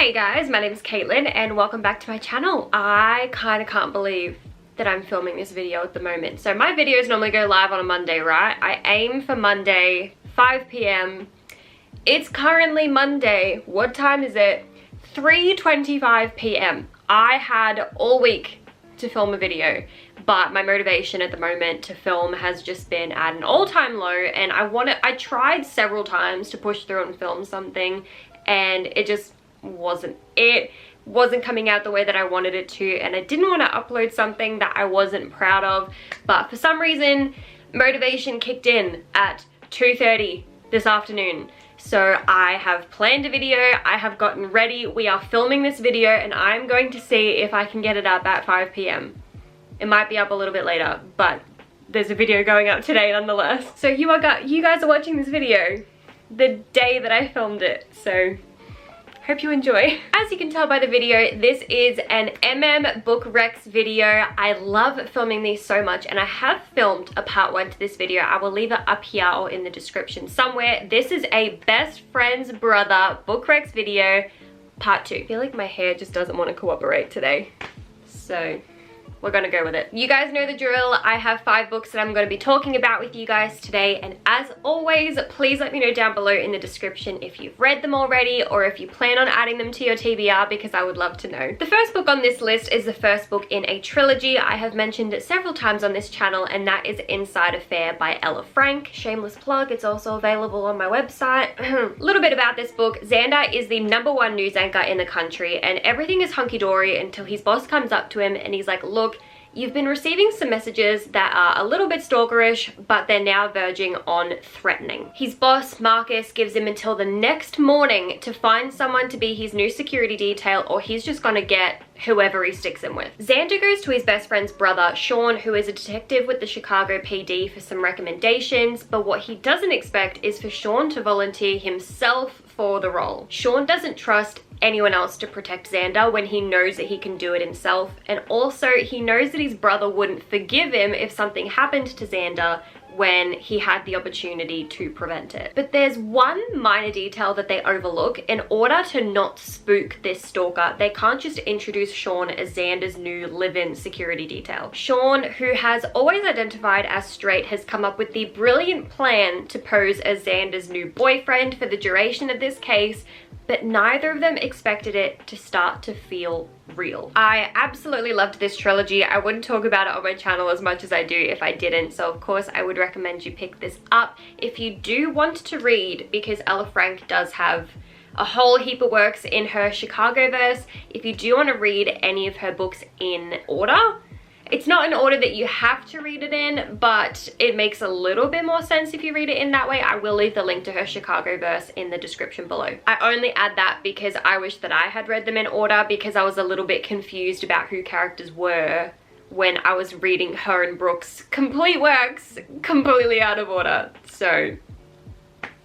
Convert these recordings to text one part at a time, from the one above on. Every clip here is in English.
Hey guys, my name is Caitlin and welcome back to my channel. I kind of can't believe that I'm filming this video at the moment. So my videos normally go live on a Monday, right? I aim for Monday, 5 p.m. It's currently Monday. What time is it? 3:25 p.m. I had all week to film a video, but my motivation at the moment to film has just been at an all-time low, and I tried several times to push through and film something, and it just wasn't coming out the way that I wanted it to, and I didn't want to upload something that I wasn't proud of. But for some reason motivation kicked in at 2:30 this afternoon. So I have planned a video, I have gotten ready, we are filming this video, and I'm going to see if I can get it up at 5 p.m. It might be up a little bit later, but there's a video going up today nonetheless. So you guys are watching this video the day that I filmed it, so hope you enjoy. As you can tell by the video, this is an book recs video. I love filming these so much, and I have filmed a part 1 to this video. I will leave it up here or in the description somewhere. This is a best friend's brother book recs video, part 2. I feel like my hair just doesn't want to cooperate today, so we're gonna go with it. You guys know the drill. I have 5 books that I'm going to be talking about with you guys today, and as always, please let me know down below in the description if you've read them already or if you plan on adding them to your TBR, because I would love to know. The first book on this list is the first book in a trilogy. I have mentioned it several times on this channel, and that is Inside Affair by Ella Frank. Shameless plug, it's also available on my website. A little bit about this book. Xander is the #1 news anchor in the country, and everything is hunky-dory until his boss comes up to him and he's like, look, you've been receiving some messages that are a little bit stalkerish, but they're now verging on threatening. His boss, Marcus, gives him until the next morning to find someone to be his new security detail, or he's just gonna get whoever he sticks him with. Xander goes to his best friend's brother, Sean, who is a detective with the Chicago PD, for some recommendations, but what he doesn't expect is for Sean to volunteer himself for the role. Sean doesn't trust anyone else to protect Xander when he knows that he can do it himself, and also he knows that his brother wouldn't forgive him if something happened to Xander when he had the opportunity to prevent it. But there's one minor detail that they overlook. In order to not spook this stalker, they can't just introduce Sean as Xander's new live-in security detail. Sean, who has always identified as straight, has come up with the brilliant plan to pose as Xander's new boyfriend for the duration of this case, but neither of them expected it to start to feel real. I absolutely loved this trilogy. I wouldn't talk about it on my channel as much as I do if I didn't, so of course I would recommend you pick this up if you do want to read, because Ella Frank does have a whole heap of works in her Chicagoverse. If you do want to read any of her books in order, it's not an order that you have to read it in, but it makes a little bit more sense if you read it in that way. I will leave the link to her Chicagoverse in the description below. I only add that because I wish that I had read them in order, because I was a little bit confused about who characters were when I was reading her and Brooke's complete works completely out of order. So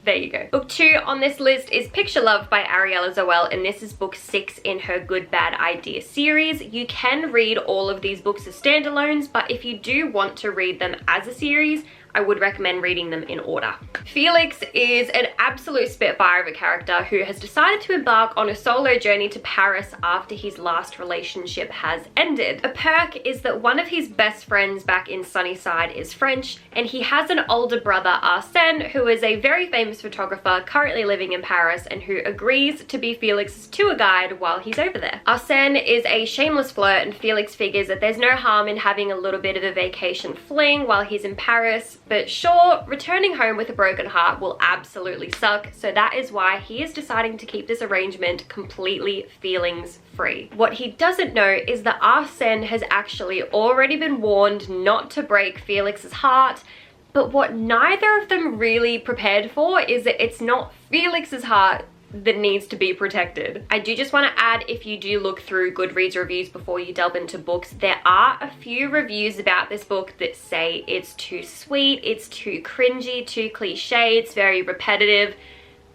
there you go. Book 2 on this list is Picture Love by Ariella Zoelle, and this is book 6 in her Good Bad Idea series. You can read all of these books as standalones, but if you do want to read them as a series, I would recommend reading them in order. Felix is an absolute spitfire of a character who has decided to embark on a solo journey to Paris after his last relationship has ended. A perk is that one of his best friends back in Sunnyside is French, and he has an older brother, Arsene, who is a very famous photographer currently living in Paris and who agrees to be Felix's tour guide while he's over there. Arsene is a shameless flirt, and Felix figures that there's no harm in having a little bit of a vacation fling while he's in Paris, but sure, returning home with a broken heart will absolutely suck, so that is why he is deciding to keep this arrangement completely feelings free. What he doesn't know is that Arsene has actually already been warned not to break Felix's heart, but what neither of them really prepared for is that it's not Felix's heart that needs to be protected. I do just want to add, if you do look through Goodreads reviews before you delve into books, there are a few reviews about this book that say it's too sweet, it's too cringy, too cliche, it's very repetitive.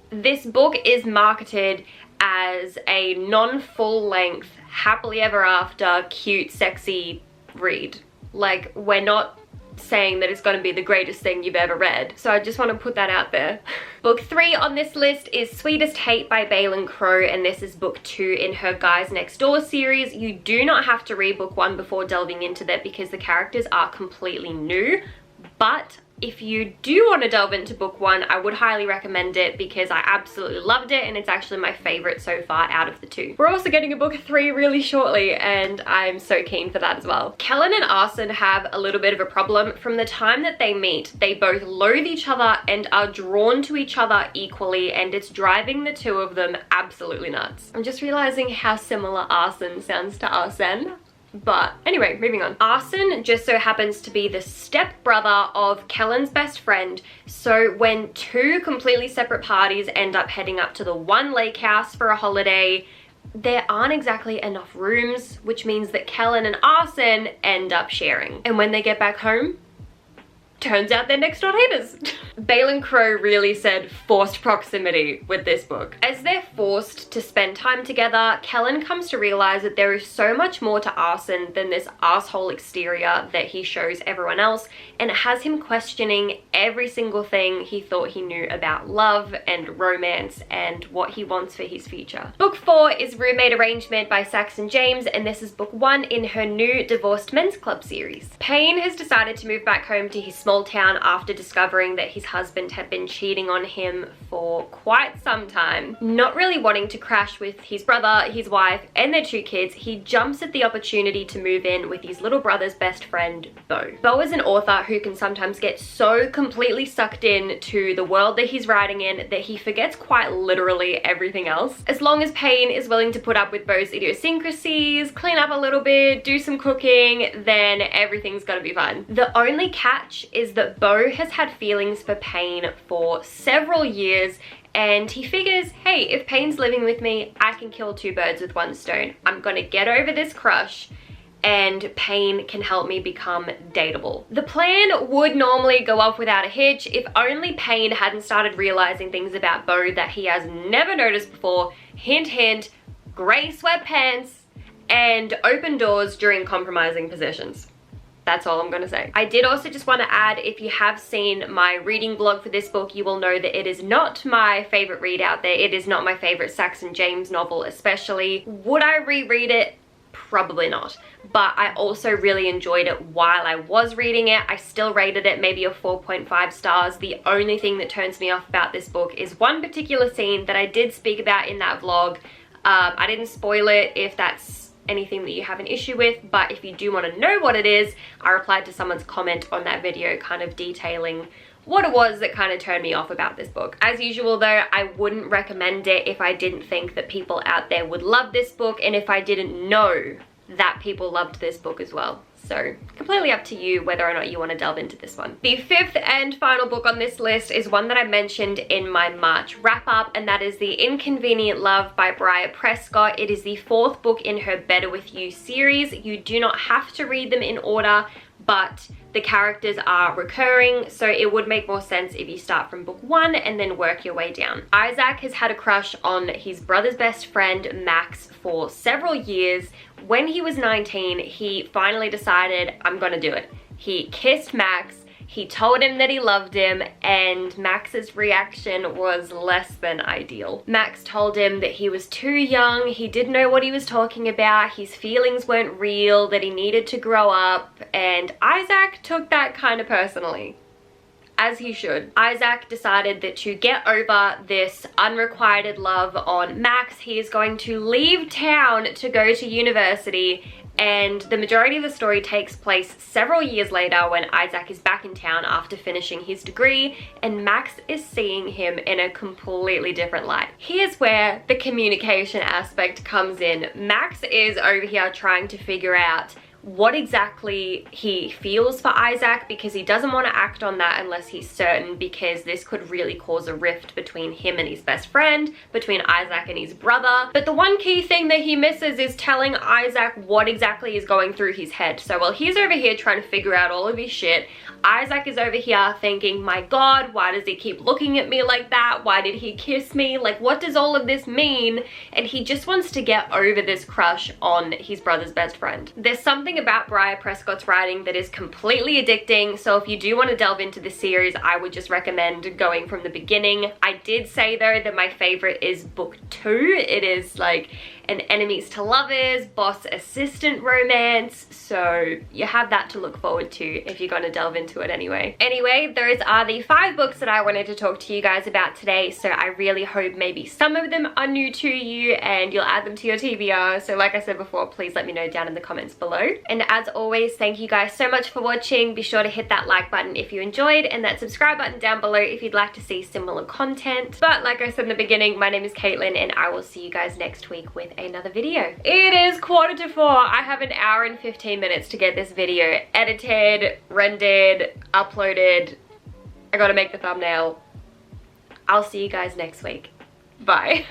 This book is marketed as a non-full length, happily ever after, cute, sexy read. Like, we're not saying that it's going to be the greatest thing you've ever read. So I just want to put that out there. Book 3 on this list is Sweetest Hate by Baylin, and this is book 2 in her Guys Next Door series. You do not have to read book 1 before delving into that because the characters are completely new, but if you do want to delve into book 1, I would highly recommend it because I absolutely loved it and it's actually my favorite so far out of the 2. We're also getting a book 3 really shortly and I'm so keen for that as well. Kellen and Arson have a little bit of a problem. From the time that they meet, they both loathe each other and are drawn to each other equally, and it's driving the two of them absolutely nuts. I'm just realizing how similar Arson sounds to Arson. But anyway, moving on. Arson just so happens to be the stepbrother of Kellen's best friend. So when 2 completely separate parties end up heading up to the one lake house for a holiday, there aren't exactly enough rooms, which means that Kellen and Arson end up sharing. And when they get back home, turns out they're next door neighbors. Baylin really said forced proximity with this book. As they're forced to spend time together, Kellen comes to realize that there is so much more to Arson than this asshole exterior that he shows everyone else, and it has him questioning every single thing he thought he knew about love and romance and what he wants for his future. Book 4 is Roommate Arrangement by Saxon James, and this is book 1 in her new Divorced Men's Club series. Payne has decided to move back home to his small town after discovering that his husband had been cheating on him for quite some time. Not really wanting to crash with his brother, his wife, and their 2 kids, he jumps at the opportunity to move in with his little brother's best friend, Bo. Bo is an author who can sometimes get so completely sucked in to the world that he's writing in that he forgets quite literally everything else. As long as Payne is willing to put up with Bo's idiosyncrasies, clean up a little bit, do some cooking, then everything's gonna be fine. The only catch is that Bo has had feelings for Payne for several years, and he figures, hey, if Payne's living with me, I can kill 2 birds with 1 stone. I'm gonna get over this crush and Payne can help me become dateable. The plan would normally go off without a hitch if only Payne hadn't started realizing things about Bo that he has never noticed before. Hint, hint, gray sweatpants and open doors during compromising positions. That's all I'm gonna say. I did also just want to add, if you have seen my reading blog for this book, you will know that it is not my favorite read out there. It is not my favorite Saxon James novel especially. Would I reread it? Probably not. But I also really enjoyed it while I was reading it. I still rated it maybe a 4.5 stars. The only thing that turns me off about this book is one particular scene that I did speak about in that vlog. I didn't spoil it if that's anything that you have an issue with, but if you do want to know what it is, I replied to someone's comment on that video kind of detailing what it was that kind of turned me off about this book. As usual though, I wouldn't recommend it if I didn't think that people out there would love this book and if I didn't know that people loved this book as well. So completely up to you whether or not you want to delve into this one. The 5th and final book on this list is one that I mentioned in my March wrap up, and that is The Inconvenient Love by Briar Prescott. It is the 4th book in her Better With You series. You do not have to read them in order, but the characters are recurring, so it would make more sense if you start from book 1 and then work your way down. Isaac has had a crush on his brother's best friend Max for several years. When he was 19, he finally decided, I'm gonna do it. He kissed Max, he told him that he loved him, and Max's reaction was less than ideal. Max told him that he was too young, he didn't know what he was talking about, his feelings weren't real, that he needed to grow up, and Isaac took that kind of personally. As he should. Isaac decided that to get over this unrequited love on Max, he is going to leave town to go to university, and the majority of the story takes place several years later when Isaac is back in town after finishing his degree, and Max is seeing him in a completely different light. Here's where the communication aspect comes in. Max is over here trying to figure out what exactly he feels for Isaac, because he doesn't want to act on that unless he's certain, because this could really cause a rift between him and his best friend, between Isaac and his brother. But the one key thing that he misses is telling Isaac what exactly is going through his head. So while he's over here trying to figure out all of his shit, Isaac is over here thinking, my god, why does he keep looking at me like that? Why did he kiss me? Like, what does all of this mean? And he just wants to get over this crush on his brother's best friend. There's something something about Briar Prescott's writing that is completely addicting, so if you do want to delve into this series, I would just recommend going from the beginning. I did say though that my favorite is book 2. It is like an enemies to lovers, boss assistant romance, so you have that to look forward to if you're going to delve into it anyway. Anyway, those are the 5 books that I wanted to talk to you guys about today, so I really hope maybe some of them are new to you and you'll add them to your TBR. So like I said before, please let me know down in the comments below. And as always, thank you guys so much for watching. Be sure to hit that like button if you enjoyed and that subscribe button down below if you'd like to see similar content. But like I said in the beginning, my name is Caitlin and I will see you guys next week with another video. It is 4:45. I have an hour and 15 minutes to get this video edited, rendered, uploaded. I gotta make the thumbnail. I'll see you guys next week. Bye.